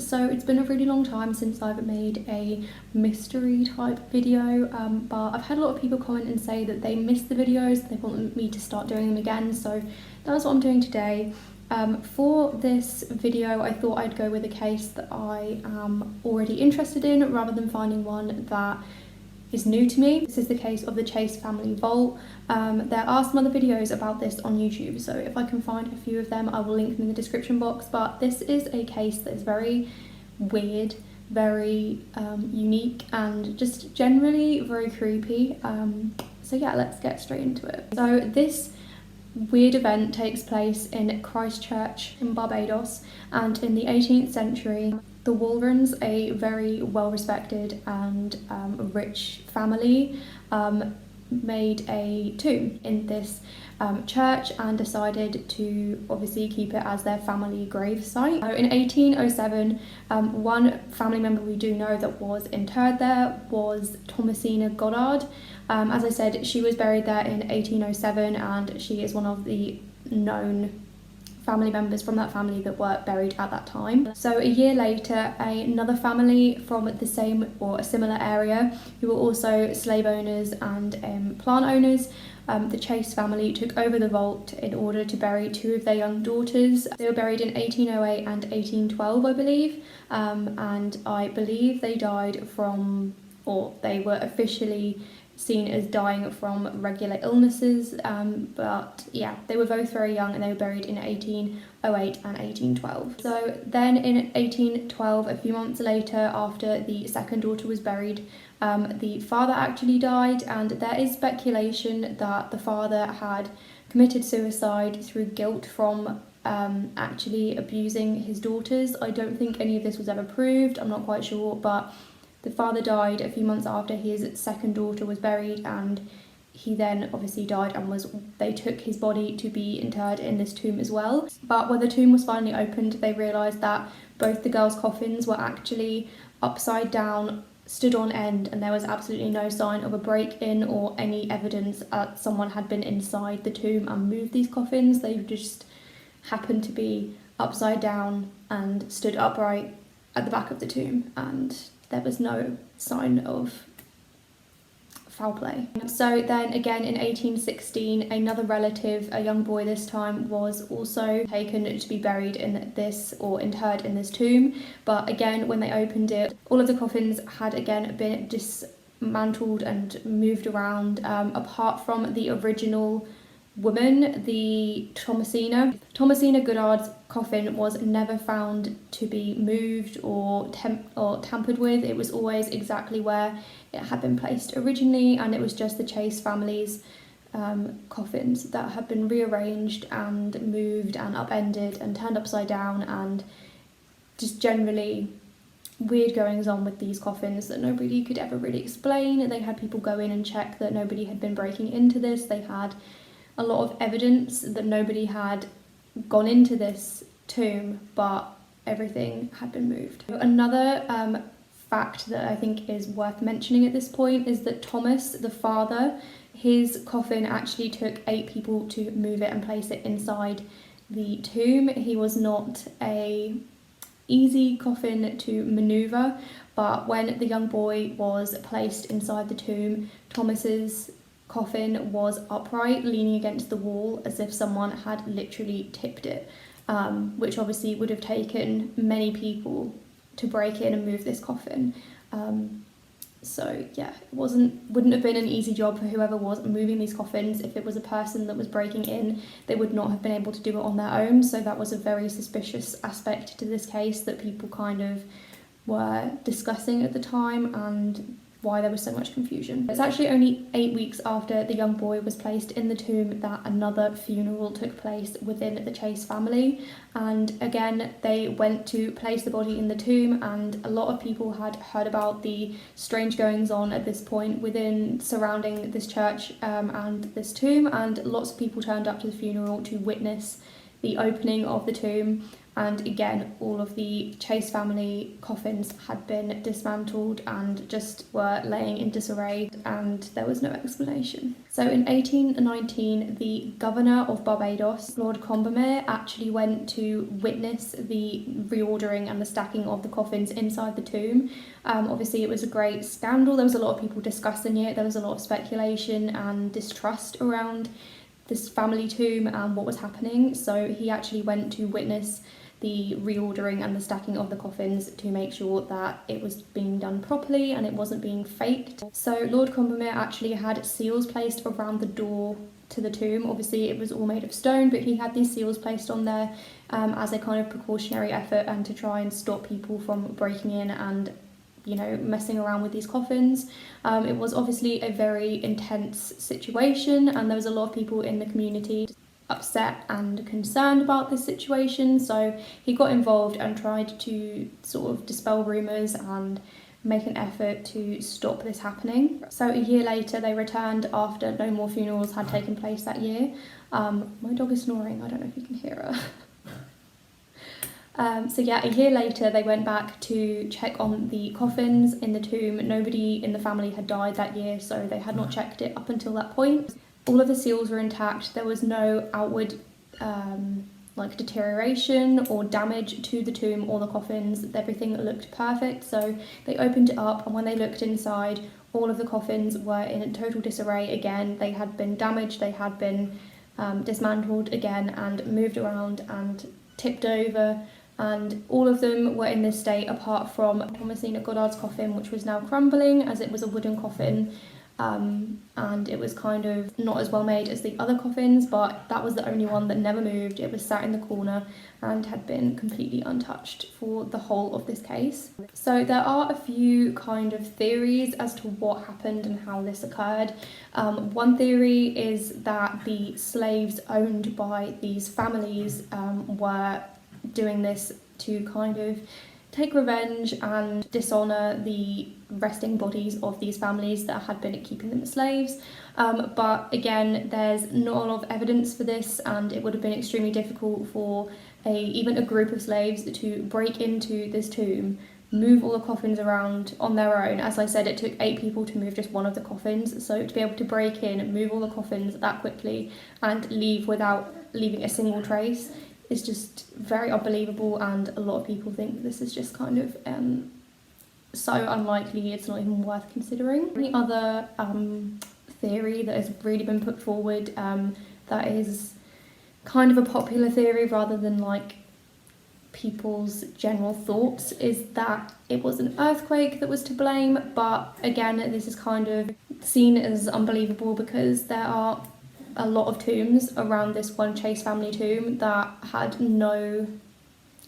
So it's been a really long time since I've made a mystery type video, but I've had a lot of people comment and say that they missed the videos, they want me to start doing them again, so that's what I'm doing today. For this video I thought I'd go with a case that I am already interested in rather than finding one that is new to me. This is the case of the Chase family vault. There are some other videos about this on YouTube, so if I can find a few of them I will link them in the description box, but this is a case that is very weird, very unique, and just generally very creepy. So yeah, let's get straight into it. So this weird event takes place in Christchurch in Barbados, and in the 18th century the Walrons, a very well-respected and rich family, made a tomb in this church and decided to obviously keep it as their family grave site. So in 1807, one family member we do know that was interred there was Thomasina Goddard. As I said, she was buried there in 1807, and she is one of the known family members from that family that were buried at that time. So a year later, another family from the same or a similar area, who were also slave owners and plant owners, the Chase family took over the vault in order to bury two of their young daughters. They were buried in 1808 and 1812, I believe, and I believe they died from, or they were officially seen as dying from regular illnesses, but yeah, they were both very young and they were buried in 1808 and 1812. So then in 1812, a few months later, after the second daughter was buried, the father actually died, and there is speculation that the father had committed suicide through guilt from actually abusing his daughters. I don't think any of this was ever proved, I'm not quite sure, but the father died a few months after his second daughter was buried, and he then obviously died, and they took his body to be interred in this tomb as well. But when the tomb was finally opened, they realised that both the girls' coffins were actually upside down, stood on end, and there was absolutely no sign of a break-in or any evidence that someone had been inside the tomb and moved these coffins. They just happened to be upside down and stood upright at the back of the tomb, and there was no sign of foul play. So then again in 1816, another relative, a young boy this time, was also taken to be buried in this, or interred in this tomb. But again, when they opened it, all of the coffins had again been dismantled and moved around, apart from the original woman, the Thomasina Goddard's coffin was never found to be moved or tampered with. It was always exactly where it had been placed originally, and it was just the Chase family's coffins that had been rearranged and moved and upended and turned upside down, and just generally weird goings on with these coffins that nobody could ever really explain. They had people go in and check that nobody had been breaking into this. They had a lot of evidence that nobody had gone into this tomb, but everything had been moved. Another fact that I think is worth mentioning at this point is that Thomas, the father, his coffin actually took 8 people to move it and place it inside the tomb. He was not a easy coffin to maneuver, but when the young boy was placed inside the tomb, Thomas's coffin was upright, leaning against the wall as if someone had literally tipped it, which obviously would have taken many people to break in and move this coffin. So yeah, it wouldn't have been an easy job for whoever was moving these coffins. If it was a person that was breaking in, they would not have been able to do it on their own, so that was a very suspicious aspect to this case that people kind of were discussing at the time, and why there was so much confusion. It's actually only 8 weeks after the young boy was placed in the tomb that another funeral took place within the Chase family, and again they went to place the body in the tomb, and a lot of people had heard about the strange goings on at this point surrounding this church and this tomb, and lots of people turned up to the funeral to witness the opening of the tomb, and again all of the Chase family coffins had been dismantled and just were laying in disarray, and there was no explanation. So in 1819, the governor of Barbados, Lord Combermere, actually went to witness the reordering and the stacking of the coffins inside the tomb. Obviously it was a great scandal. There was a lot of people discussing it. There was a lot of speculation and distrust around this family tomb and what was happening. So he actually went to witness the reordering and the stacking of the coffins to make sure that it was being done properly and it wasn't being faked. So Lord Combermere actually had seals placed around the door to the tomb. Obviously it was all made of stone, but he had these seals placed on there as a kind of precautionary effort and to try and stop people from breaking in and, you know, messing around with these coffins. It was obviously a very intense situation, and there was a lot of people in the community upset and concerned about this situation, so he got involved and tried to sort of dispel rumours and make an effort to stop this happening. So a year later they returned after no more funerals had taken place that year. My dog is snoring, I don't know if you can hear her. So yeah, a year later they went back to check on the coffins in the tomb. Nobody in the family had died that year, so they had not checked it up until that point. All of the seals were intact. There was no outward like deterioration or damage to the tomb or the coffins. Everything looked perfect. So they opened it up, and when they looked inside, all of the coffins were in total disarray again. They had been damaged, they had been dismantled again and moved around and tipped over, and all of them were in this state apart from Thomasina Goddard's coffin, which was now crumbling as it was a wooden coffin. And it was kind of not as well made as the other coffins, but that was the only one that never moved. It was sat in the corner and had been completely untouched for the whole of this case. So there are a few kind of theories as to what happened and how this occurred. One theory is that the slaves owned by these families were doing this to kind of take revenge and dishonour the resting bodies of these families that had been keeping them as slaves. But again, there's not a lot of evidence for this, and it would have been extremely difficult for even a group of slaves to break into this tomb, move all the coffins around on their own. As I said, it took 8 people to move just one of the coffins, so to be able to break in, move all the coffins that quickly and leave without leaving a single trace is just very unbelievable, and a lot of people think this is just kind of so unlikely it's not even worth considering. The other theory that has really been put forward that is kind of a popular theory rather than like people's general thoughts is that it was an earthquake that was to blame, but again this is kind of seen as unbelievable because there are a lot of tombs around this one Chase family tomb that had no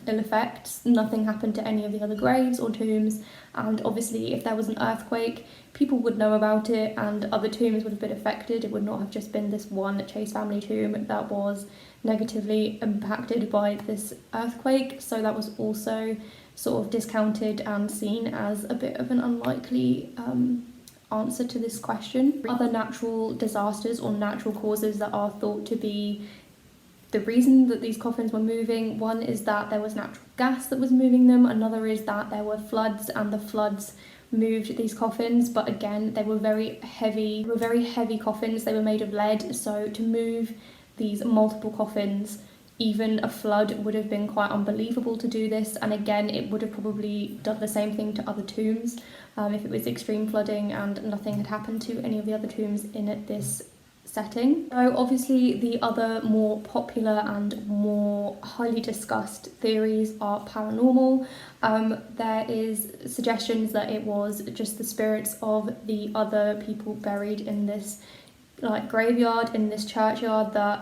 ill effects. Nothing happened to any of the other graves or tombs, and obviously if there was an earthquake people would know about it and other tombs would have been affected. It would not have just been this one Chase family tomb that was negatively impacted by this earthquake, so that was also sort of discounted and seen as a bit of an unlikely answer to this question. Other natural disasters or natural causes that are thought to be the reason that these coffins were moving, one is that there was natural gas that was moving them, another is that there were floods and the floods moved these coffins, but again they were very heavy coffins. They were made of lead, so to move these multiple coffins, even a flood would have been quite unbelievable to do this, and again it would have probably done the same thing to other tombs if it was extreme flooding and nothing had happened to any of the other tombs in this setting. So obviously the other more popular and more highly discussed theories are paranormal. There is suggestions that it was just the spirits of the other people buried in this like graveyard in this churchyard that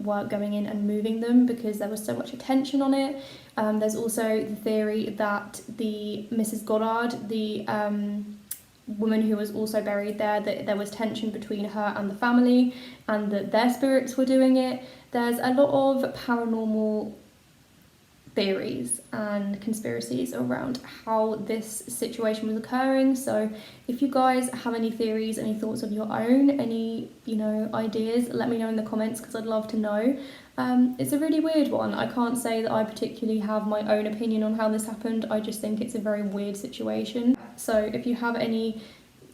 were going in and moving them because there was so much attention on it. There's also the theory that the Mrs. Goddard, the woman who was also buried there, that there was tension between her and the family and that their spirits were doing it. There's a lot of paranormal theories and conspiracies around how this situation was occurring. So if you guys have any theories, any thoughts of your own, any ideas, let me know in the comments because I'd love to know. It's a really weird one. I can't say that I particularly have my own opinion on how this happened. I just think it's a very weird situation. So if you have any,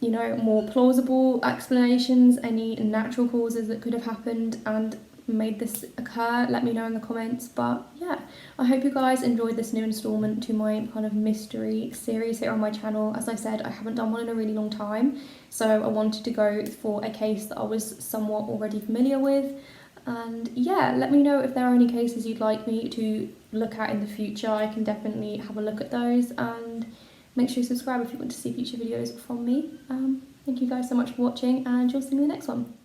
more plausible explanations, any natural causes that could have happened and made this occur, let me know in the comments. But yeah, I hope you guys enjoyed this new installment to my kind of mystery series here on my channel. As I said, I haven't done one in a really long time, so I wanted to go for a case that I was somewhat already familiar with. And yeah, let me know if there are any cases you'd like me to look at in the future. I can definitely have a look at those, and make sure you subscribe if you want to see future videos from me. Thank you guys so much for watching, and you'll see me in the next one.